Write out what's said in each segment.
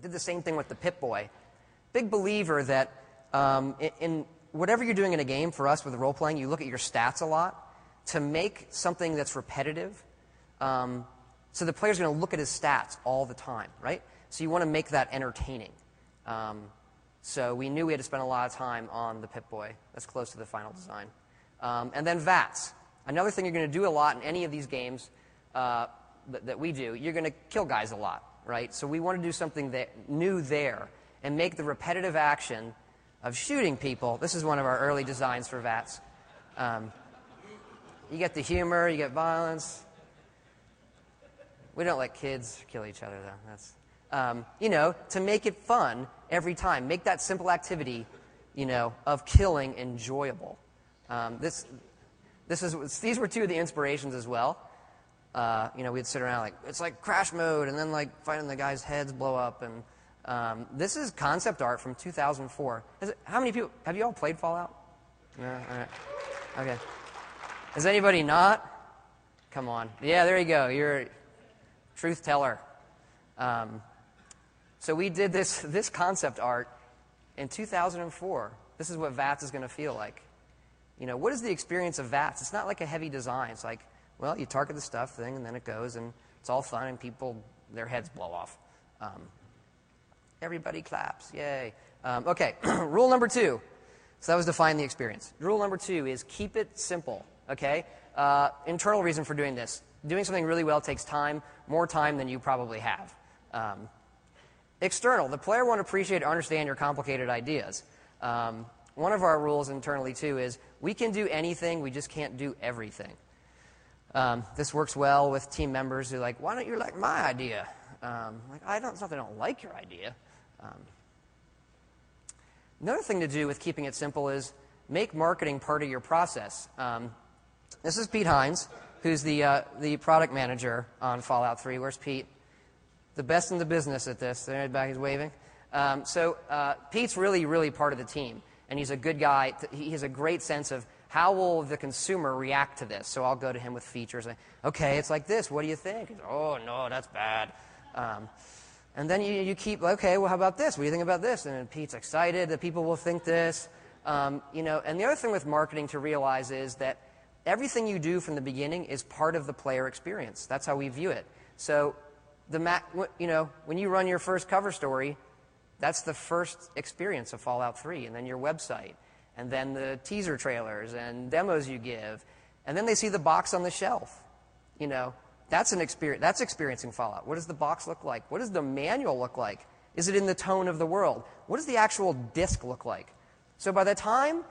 Did the same thing with the Pip-Boy. Big believer that in whatever you're doing in a game, for us with role-playing, you look at your stats a lot to make something that's repetitive. So the player's going to look at his stats all the time, right? So you want to make that entertaining. So we knew we had to spend a lot of time on the Pip-Boy. That's close to the final design. And then VATS. Another thing you're going to do a lot in any of these games that we do, you're going to kill guys a lot, right? So we want to do something new there and make the repetitive action of shooting people. This is one of our early designs for VATS. You get the humor, you get violence. We don't let kids kill each other, though. That's, to make it fun every time. Make that simple activity, of killing enjoyable. These were two of the inspirations as well. We'd sit around it's like crash mode, and then fighting the guys' heads blow up. And this is concept art from 2004. How many people have you all played Fallout? No, all right. Okay. Is anybody not? Come on. Yeah, there you go. You're a truth teller. So we did this concept art in 2004. This is what VATS is going to feel like. What is the experience of VATS? It's not like a heavy design. It's like, well, you target the stuff thing, and then it goes, and it's all fun, and people, their heads blow off. Everybody claps. Yay. Okay, rule number 2. So that was define the experience. Rule number 2 is keep it simple, okay? Internal reason for doing this. Doing something really well takes time, more time than you probably have. External. The player won't appreciate or understand your complicated ideas. One of our rules internally, too, is we can do anything, we just can't do everything. This works well with team members who are like, why don't you like my idea? It's not that I don't like your idea. Another thing to do with keeping it simple is make marketing part of your process. This is Pete Hines, who's the product manager on Fallout 3. Where's Pete? The best in the business at this. There, back, he's waving. Pete's really, really part of the team, and he's a good guy. He has a great sense of how will the consumer react to this. So I'll go to him with features. Okay, it's like this. What do you think? Oh, no, that's bad. And then you keep, okay, well, how about this? What do you think about this? And Pete's excited that people will think this. And the other thing with marketing to realize is that everything you do from the beginning is part of the player experience. That's how we view it. So, when you run your first cover story, that's the first experience of Fallout 3, and then your website, and then the teaser trailers and demos you give, and then they see the box on the shelf. That's an experience. That's experiencing Fallout. What does the box look like? What does the manual look like? Is it in the tone of the world? What does the actual disc look like? So by the time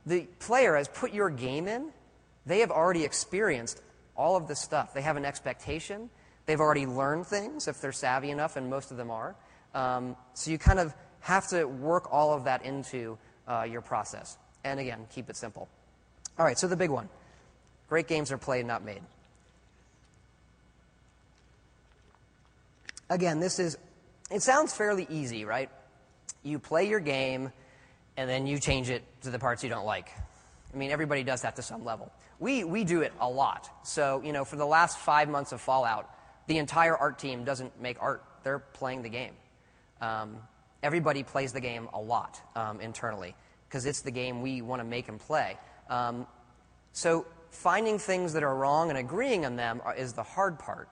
the player has put your game in, they have already experienced all of this stuff. They have an expectation. They've already learned things, if they're savvy enough, and most of them are. So you kind of have to work all of that into your process. And again, keep it simple. All right, so the big one. Great games are played, not made. Again, it sounds fairly easy, right? You play your game, and then you change it to the parts you don't like. I mean, everybody does that to some level. We do it a lot. So, for the last 5 months of Fallout, the entire art team doesn't make art. They're playing the game. Everybody plays the game a lot internally because it's the game we want to make and play. So finding things that are wrong and agreeing on them is the hard part.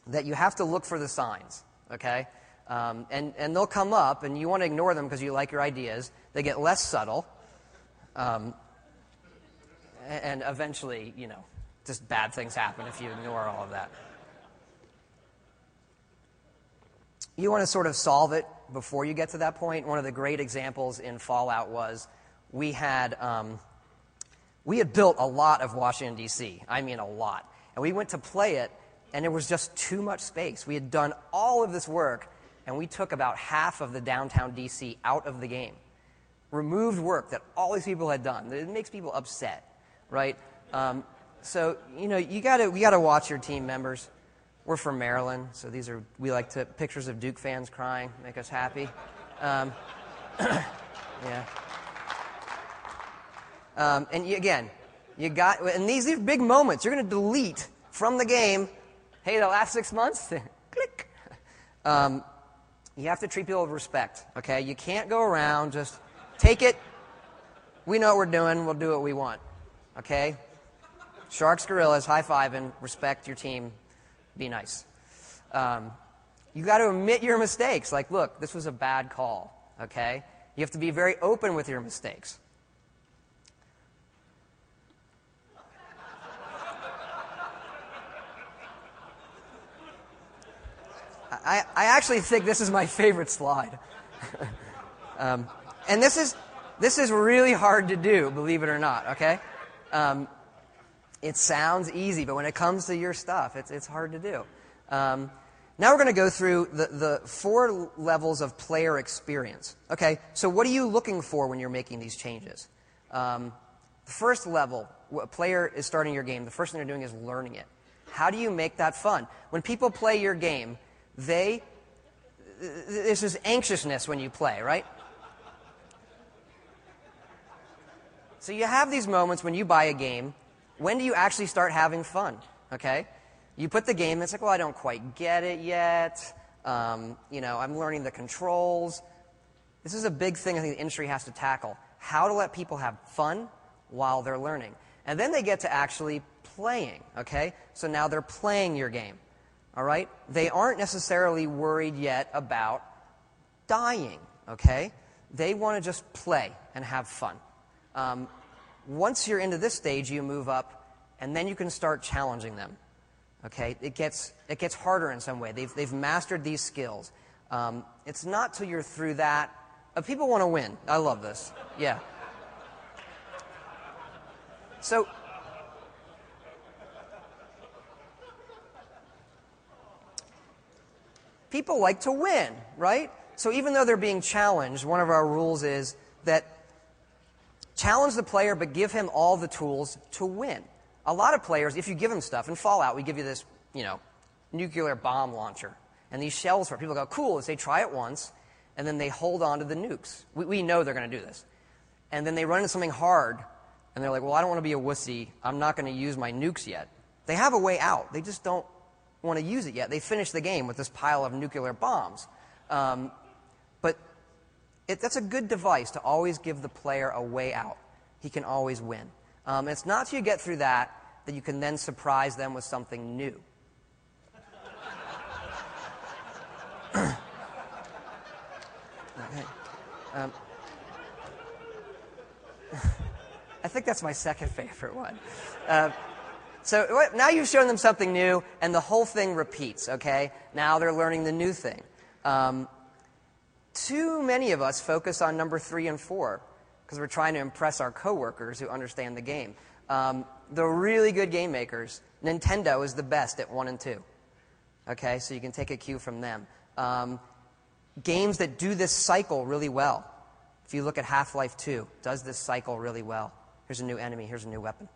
That you have to look for the signs, okay? And they'll come up, and you want to ignore them because you like your ideas. They get less subtle. And eventually, just bad things happen if you ignore all of that. You want to sort of solve it before you get to that point. One of the great examples in Fallout was we had built a lot of Washington, D.C. I mean a lot. And we went to play it, and there was just too much space. We had done all of this work, and we took about half of the downtown D.C. out of the game. Removed work that all these people had done. It makes people upset, right? So, we got to watch your team members. We're from Maryland, so we like to pictures of Duke fans crying, make us happy. Yeah. And these are big moments. You're going to delete from the game. Hey, the last 6 months, click. You have to treat people with respect, okay? You can't go around just take it. We know what we're doing. We'll do what we want, okay? Sharks, gorillas, high-fiving, respect your team, be nice. You got to admit your mistakes. Like, look, this was a bad call, okay? You have to be very open with your mistakes. I actually think this is my favorite slide. And this is really hard to do, believe it or not, okay? It sounds easy, but when it comes to your stuff, it's hard to do. Now we're going to go through the 4 levels of player experience. Okay, so what are you looking for when you're making these changes? The first level, a player is starting your game. The first thing they're doing is learning it. How do you make that fun? When people play your game, there's this anxiousness when you play, right? So you have these moments when you buy a game. When do you actually start having fun? Okay? You put the game, it's like, well, I don't quite get it yet. I'm learning the controls. This is a big thing I think the industry has to tackle. How to let people have fun while they're learning. And then they get to actually playing, okay? So now they're playing your game, all right? They aren't necessarily worried yet about dying, okay? They want to just play and have fun. Once you're into this stage, you move up, and then you can start challenging them. Okay, it gets harder in some way. They've mastered these skills. It's not till you're through that. People want to win. I love this. Yeah. So people like to win, right? So even though they're being challenged, one of our rules is that challenge the player, but give him all the tools to win. A lot of players, if you give them stuff, in Fallout, we give you this, nuclear bomb launcher. And these shells for people go, cool, as they try it once, and then they hold on to the nukes. We know they're going to do this. And then they run into something hard, and they're like, well, I don't want to be a wussy. I'm not going to use my nukes yet. They have a way out. They just don't want to use it yet. They finish the game with this pile of nuclear bombs. But that's a good device to always give the player a way out. He can always win. It's not till you get through that you can then surprise them with something new. Okay. I think that's my second favorite one. So now you've shown them something new, and the whole thing repeats, okay? Now they're learning the new thing. Too many of us focus on number 3 and 4 because we're trying to impress our coworkers who understand the game. The really good game makers, Nintendo is the best at 1 and 2. Okay, so you can take a cue from them. Games that do this cycle really well. If you look at Half-Life 2, does this cycle really well. Here's a new enemy, here's a new weapon.